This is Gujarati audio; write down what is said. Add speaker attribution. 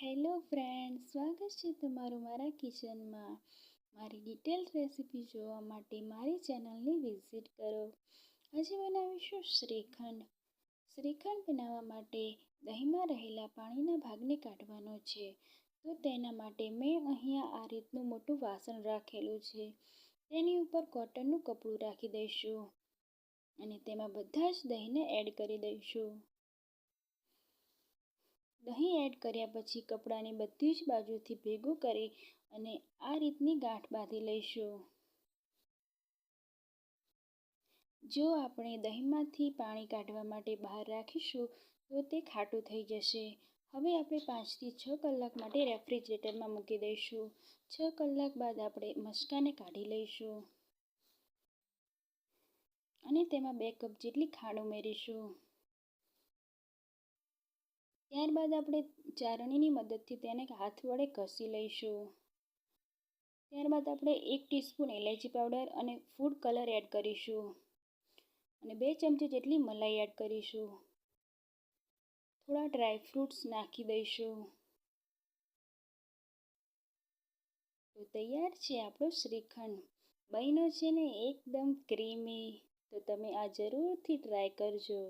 Speaker 1: હેલો ફ્રેન્ડ, સ્વાગત છે તમારું મારા કિચનમાં. મારી ડિટેલ રેસીપી જોવા માટે મારી ચેનલને વિઝિટ કરો. આજે બનાવીશું શ્રીખંડ. શ્રીખંડ બનાવવા માટે દહીંમાં રહેલા પાણીના ભાગને કાઢવાનો છે. તો તેના માટે મેં અહીંયા આ રીતનું મોટું વાસણ રાખેલું છે. તેની ઉપર કોટનનું કપડું રાખી દઈશું અને તેમાં બધા જ દહીંને એડ કરી દઈશું. દહીં એડ કર્યા પછી કપડાની બધી જ બાજુથી ભેગું કરી અને આ રીતની ગાંઠ બાંધી લઈશું. જો આપણે દહીંમાંથી પાણી કાઢવા માટે બહાર રાખીશું તો તે ખાટું થઈ જશે. હવે આપણે 5 થી 6 કલાક માટે રેફ્રિજરેટરમાં મૂકી દઈશું. 6 કલાક બાદ આપણે મસ્કાને કાઢી લઈશું અને તેમાં 2 કપ જેટલી ખાંડ ઉમેરીશું. ત્યારબાદ આપણે ચારણીની મદદથી તેને હાથ વડે ઘસી લઈશું. ત્યારબાદ આપણે 1 ટીસ્પૂન ઇલાયચી પાવડર અને ફૂડ કલર એડ કરીશું અને 2 ચમચી જેટલી મલાઈ એડ કરીશું. થોડા ડ્રાય ફ્રૂટ્સ નાખી દઈશું. તો તૈયાર છે આપણો શ્રીખંડ. બન્યો છે ને એકદમ ક્રીમી. તો તમે આ જરૂરથી ટ્રાય કરજો.